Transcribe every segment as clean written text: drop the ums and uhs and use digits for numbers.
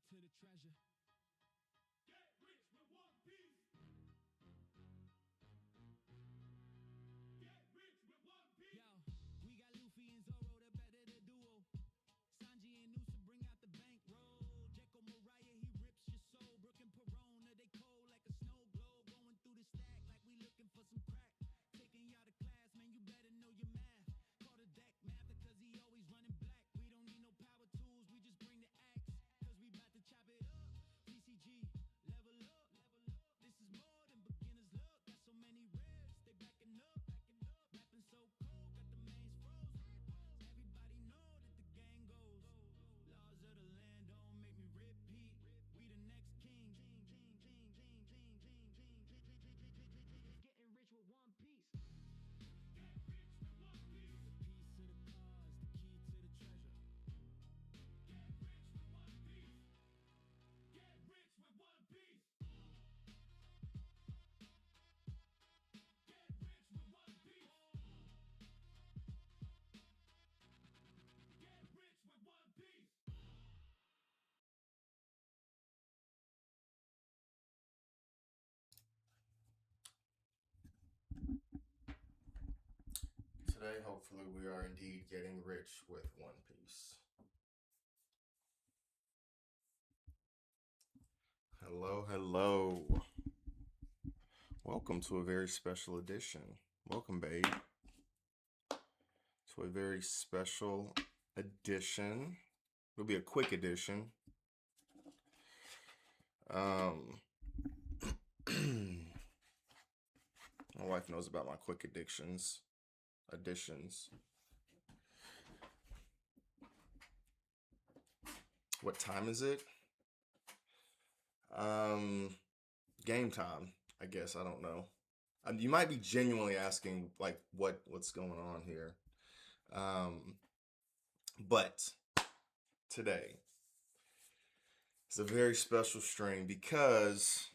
key to the treasure. Get rich with one piece. Get rich with one piece. Yo, we got Luffy and Zoro, the better the duo. Sanji and Noosa bring out the bankroll. Jekko Mariah, he rips your soul. Brooke and Perona, they cold like a snow globe. Going through the stack like we looking for some crack. Taking y'all to class, man, you better know your math. Call the deck math because he always running black. We don't need no power tools, we just bring the axe. Cause we about to chop it up. PCG, level up, level up. This is more than beginner's luck. Got so many reds, they backing up, backing up. Rapping so cold, got the mains froze. Everybody know that the gang goes. Laws of the land don't make me repeat. We the next king. Getting rich with one piece. Get rich with one piece. The piece of the cause, the key to the treasure. Get rich with one piece. Get rich with one piece. Get rich with one piece. Get rich with one piece. Today, hopefully, we are indeed getting rich with One Piece. Hello, hello. Welcome to a very special edition. Welcome, babe. To a very special edition. It'll be a quick edition. My wife knows about my quick additions. What time is it? Game time, I guess. I don't know. You might be genuinely asking like what's going on here. But today is a very special stream because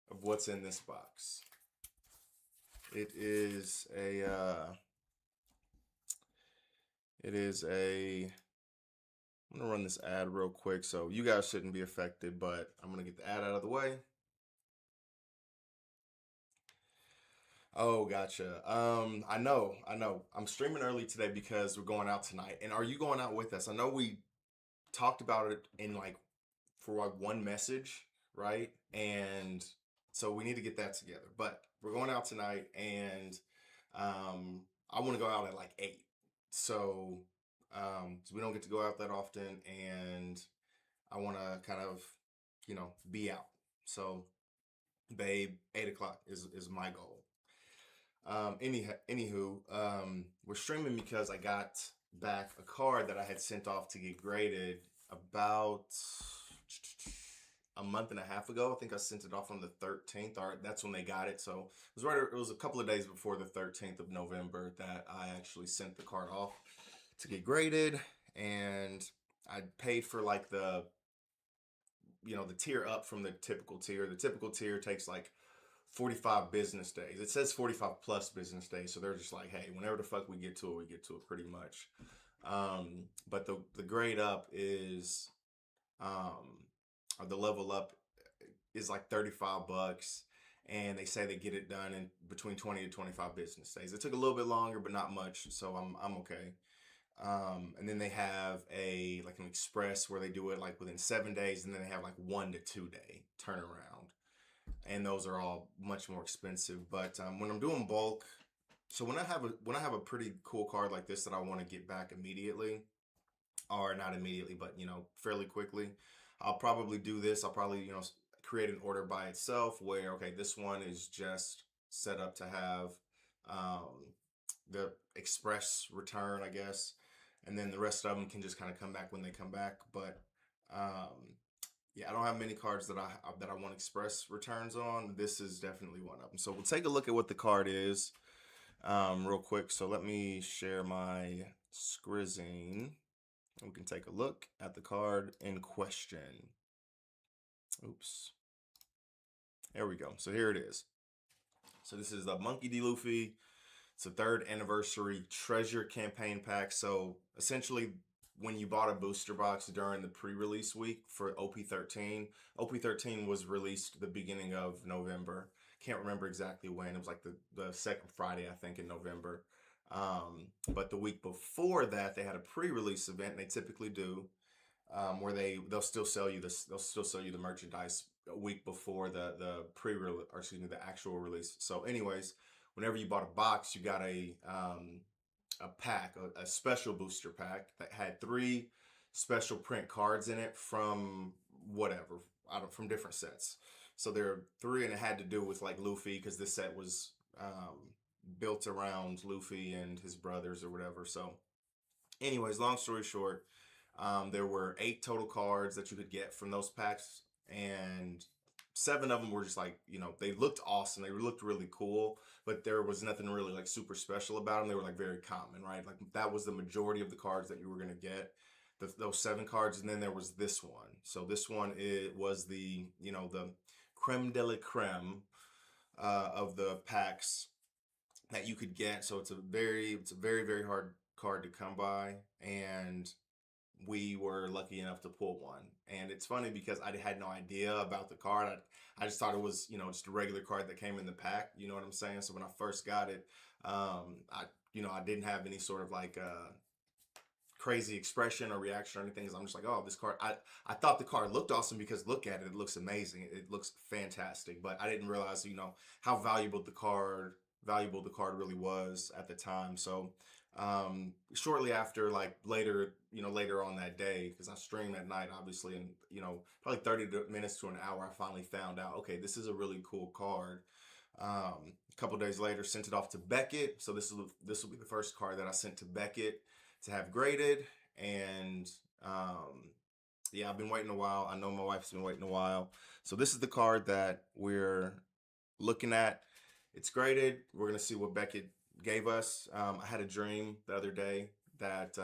of what's in this box. It is a I'm gonna run this ad real quick, so you guys shouldn't be affected, but I'm gonna get the ad out of the way. Oh, gotcha. I know. I'm streaming early today because we're going out tonight. And are you going out with us? I know we talked about it in for one message, right? And so we need to get that together. But we're going out tonight, and I want to go out at 8. So we don't get to go out that often, and I want to kind of, be out. So, babe, 8 o'clock is my goal. Anywho, we're streaming because I got back a card that I had sent off to get graded about a month and a half ago. I think I sent it off on the 13th, or that's when they got it. So it was a couple of days before the 13th of November that I actually sent the card off to get graded, and I paid for the tier up from the typical tier. The typical tier takes 45 business days. It says 45 plus business days, so they're just like, hey, whenever the fuck we get to it pretty much. But the grade up is or the level up is $35, and they say they get it done in between 20 to 25 business days. It took a little bit longer, but not much, so I'm okay. And then they have an express where they do it within 7 days, and then they have 1 to 2 day turnaround. And those are all much more expensive. But when I'm doing bulk, so when I have a pretty cool card like this that I want to get back immediately, or not immediately, but fairly quickly, I'll probably do this. I'll probably create an order by itself where, okay, this one is just set up to have the express return, I guess, and then the rest of them can just kind of come back when they come back. But yeah, I don't have many cards that I want express returns on. This is definitely one of them. So we'll take a look at what the card is real quick. So let me share my Scrizzing. We can take a look at the card in question. Oops. There we go. So here it is. So this is the Monkey D. Luffy. It's a 3rd anniversary treasure campaign pack. So essentially, when you bought a booster box during the pre-release week for OP13. OP13 was released the beginning of November. Can't remember exactly when. It was like the second Friday, I think, in November. But the week before that, they had a pre-release event. And they typically do, where they'll still sell you this. They'll still sell you the merchandise a week before the pre-release, or excuse me, the actual release. So, anyways, whenever you bought a box, you got a pack, a special booster pack that had 3 special print cards in it from whatever, from different sets. So there are 3, and it had to do with like Luffy, because this set was built around Luffy and his brothers or whatever. So, anyways, long story short, there were 8 total cards that you could get from those packs, and 7 of them were just like, they looked awesome. They looked really cool, but there was nothing really like super special about them. They were like very common, right? Like that was the majority of the cards that you were going to get, those 7 cards. And then there was this one. So this one, it was the creme de la creme of the packs that you could get. So it's a very, very hard card to come by, and we were lucky enough to pull one. And it's funny because I had no idea about the card. I just thought it was, just a regular card that came in the pack. You know what I'm saying? So when I first got it, I didn't have any sort of like crazy expression or reaction or anything, because I'm just like, oh, this card, I thought the card looked awesome, because look at it, it looks amazing, it looks fantastic. But I didn't realize, how valuable the card really was at the time. So shortly after, like later on that day, because I streamed at night obviously, and probably 30 minutes to an hour, I finally found out, okay, this is a really cool card. A couple days later, sent it off to Beckett. So this will be the first card that I sent to Beckett to have graded. And yeah, I've been waiting a while. I know my wife's been waiting a while. So this is the card that we're looking at. It's graded. We're gonna see what Beckett gave us. I had a dream the other day that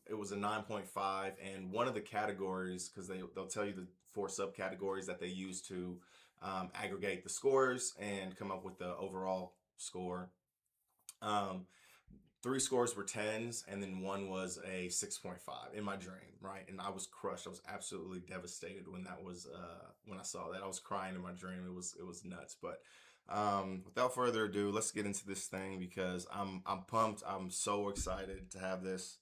it was a 9.5, and one of the categories, because they'll tell you the 4 subcategories that they use to aggregate the scores and come up with the overall score. 3 scores were 10s, and then 1 was a 6.5 in my dream, right? And I was crushed. I was absolutely devastated when that was when I saw that. I was crying in my dream. It was nuts. But without further ado, let's get into this thing, because I'm pumped. I'm so excited to have this.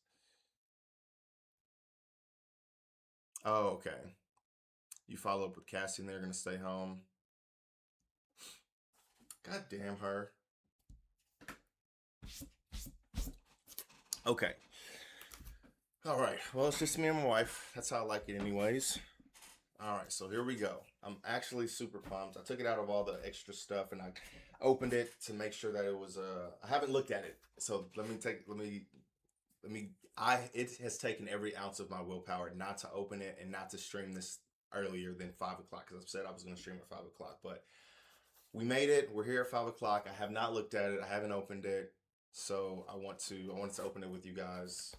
Oh, okay. You follow up with Cassie, and they're gonna stay home. God damn her. Okay. All right. Well, it's just me and my wife. That's how I like it anyways. All right, so here we go. I'm actually super pumped. I took it out of all the extra stuff, and I opened it to make sure that it was I haven't looked at it. So it has taken every ounce of my willpower not to open it and not to stream this earlier than 5 o'clock, because I've said I was going to stream at 5 o'clock, but we made it. We're here at 5 o'clock. I have not looked at it. I haven't opened it. So I wanted to open it with you guys,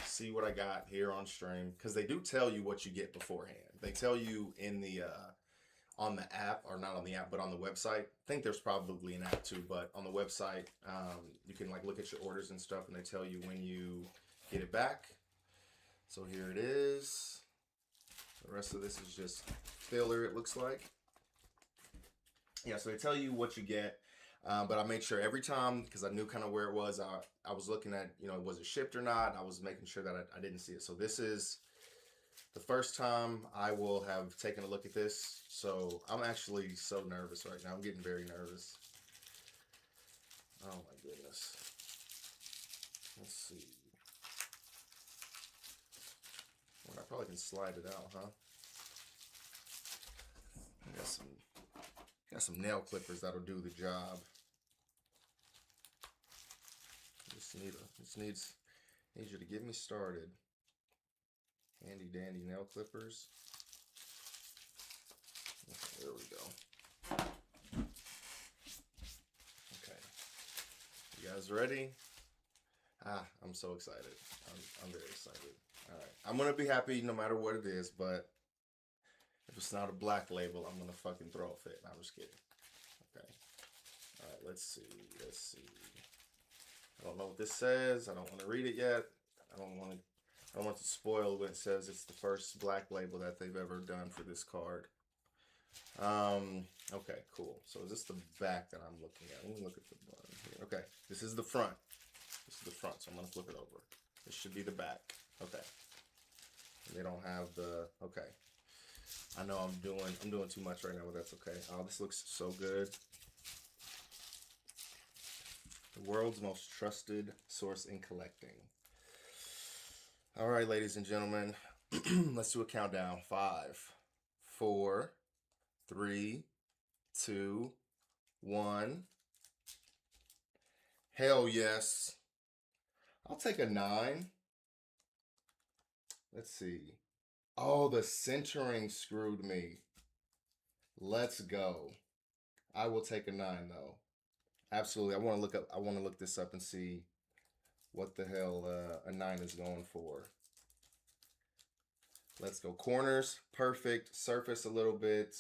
see what I got here on stream, because they do tell you what you get beforehand. They tell you in the on the app, or not on the app, but on the website. I think there's probably an app too, but on the website, you can like look at your orders and stuff, and they tell you when you get it back. So here it is. The rest of this is just filler, it looks like. Yeah, so they tell you what you get. But I made sure every time, because I knew kind of where it was, I was looking at, was it shipped or not? I was making sure that I didn't see it. So this is the first time I will have taken a look at this. So I'm actually so nervous right now. I'm getting very nervous. Oh my goodness. Let's see. Well, I probably can slide it out, huh? I got some nail clippers that'll do the job. Needs you to get me started. Handy dandy nail clippers. Okay, there we go. Okay, you guys ready? I'm so excited. I'm very excited. All right, I'm gonna be happy no matter what it is, but if it's not a black label, I'm gonna fucking throw a fit. I'm just kidding. Okay. All right, let's see. I don't know what this says. I don't want to read it yet. I don't want to. I don't want to spoil when it says it's the first black label that they've ever done for this card. Okay, cool. So is this the back that I'm looking at? Let me look at the bottom here. Okay, this is the front. This is the front, so I'm gonna flip it over. This should be the back. Okay. They don't have the, okay. I know I'm doing too much right now, but that's okay. Oh, this looks so good. The world's most trusted source in collecting. All right, ladies and gentlemen, let's do a countdown. 5, 4, 3, 2, 1. Hell yes. I'll take a 9. Let's see. Oh, the centering screwed me. Let's go. I will take a 9 though. Absolutely. I want to look this up and see what the hell a 9 is going for. Let's go. Corners, perfect. Surface a little bit.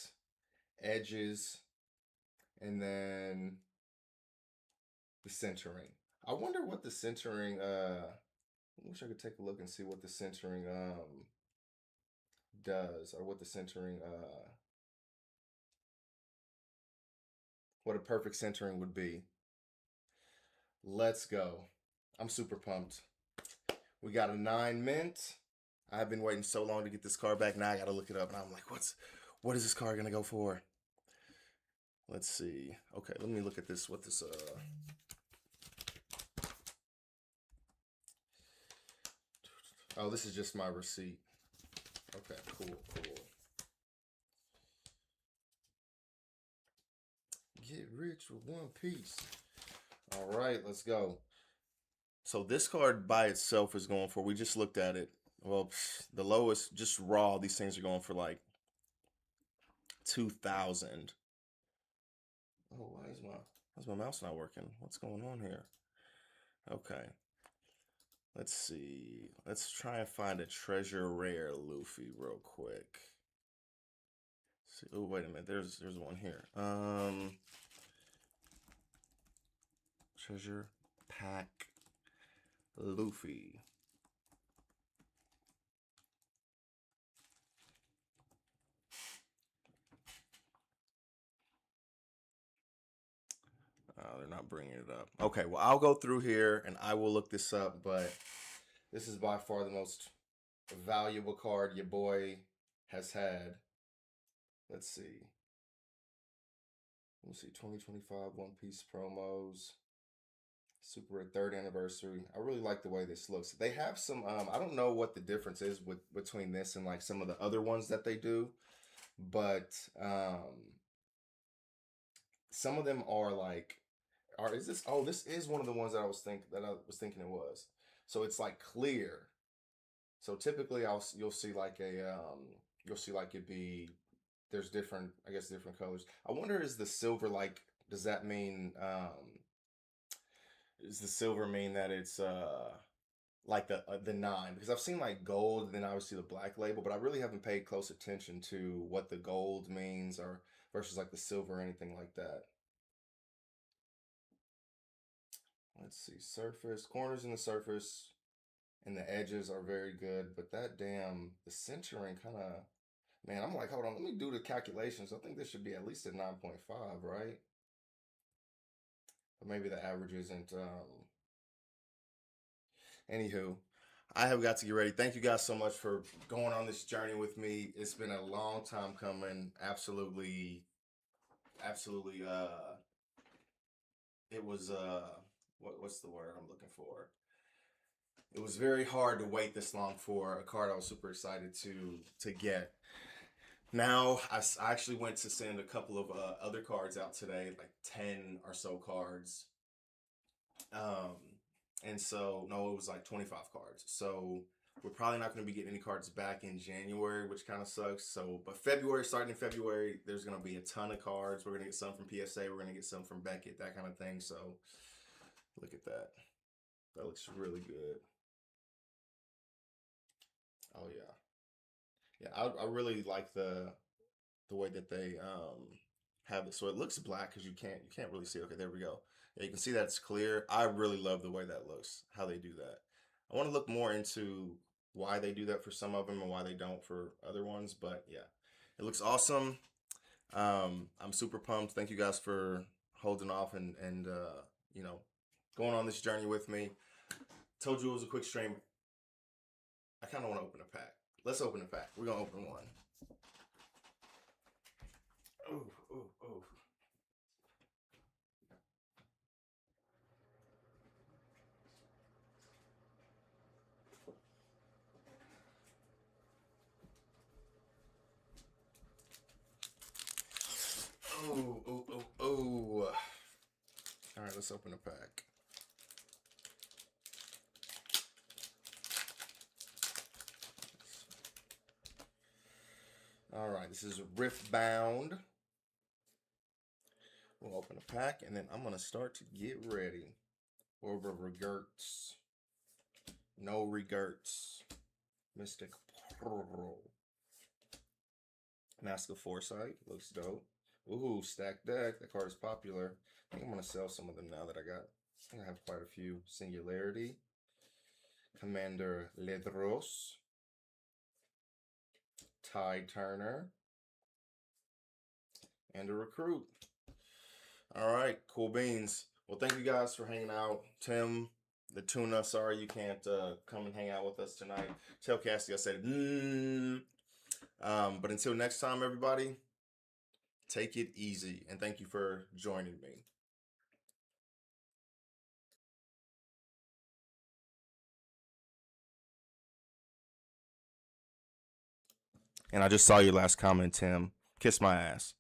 Edges. And then the centering. I wonder what the centering, I wish I could take a look and see what the centering does, or what the centering, what a perfect centering would be. Let's go. I'm super pumped. We got a 9 mint. I've been waiting so long to get this card back. Now I gotta look it up, and I'm like, what is this card gonna go for? Let's see. Okay, let me look at this. What this Oh, this is just my receipt. Okay, cool. Get rich with one piece. All right, let's go. So this card by itself is going for, we just looked at it. Well, the lowest, just raw, these things are going for like 2,000. Oh, why's my mouse not working? What's going on here? Okay. Let's see. Let's try and find a treasure rare Luffy real quick. See. Oh, wait a minute. There's one here. Treasure pack Luffy. They're not bringing it up. Okay, well, I'll go through here and I will look this up, but this is by far the most valuable card your boy has had. Let's see. Let me see. 2025 One Piece promos. Super Red 3rd anniversary. I really like the way this looks. They have some, I don't know what the difference is between this and like some of the other ones that they do, but some of them are like, is this, oh, this is one of the ones that I was thinking it was. So it's like clear. So typically you'll see like it'd be, there's different, I guess, different colors. I wonder, is the silver like, does that mean, does the silver mean that it's like the 9? Because I've seen like gold and then obviously the black label, but I really haven't paid close attention to what the gold means or versus like the silver or anything like that. Let's see. Surface, corners in the surface and the edges are very good, but that damn, the centering kind of, man, I'm like, hold on, let me do the calculations. I think this should be at least a 9.5, right? But maybe the average isn't. Anywho, I have got to get ready. Thank you guys so much for going on this journey with me. It's been a long time coming. Absolutely, it was what's the word I'm looking for? It was very hard to wait this long for a card I was super excited to get. Now, I actually went to send a couple of other cards out today, like 10 or so cards. And so, no, it was like 25 cards. So we're probably not going to be getting any cards back in January, which kind of sucks. So, but February, starting in February, there's going to be a ton of cards. We're going to get some from PSA. We're going to get some from Beckett, that kind of thing. So look at that. That looks really good. Oh yeah. Yeah, I really like the way that they have it. So it looks black because you can't really see. Okay, there we go. Yeah, you can see that it's clear. I really love the way that looks, how they do that. I want to look more into why they do that for some of them and why they don't for other ones. But yeah, it looks awesome. I'm super pumped. Thank you guys for holding off and you know, going on this journey with me. Told you it was a quick stream. I kind of want to open a pack. Let's open a pack. We're gonna open one. Oh, oh, oh. Oh, oh, oh, oh. All right, let's open a pack. All right, this is Rift Bound. We'll open a pack, and then I'm going to start to get ready for the regerts. No regerts. Mystic Pearl. Mask of Foresight. Looks dope. Ooh, stacked deck. That card is popular. I think I'm going to sell some of them now that I think I have quite a few. Singularity. Commander Ledros. Tide Turner. And a recruit. All right, cool beans. Well, thank you guys for hanging out. Tim, the tuna, sorry you can't come and hang out with us tonight. Tell Cassie I said, but until next time, everybody, take it easy. And thank you for joining me. And I just saw your last comment, Tim. Kiss my ass.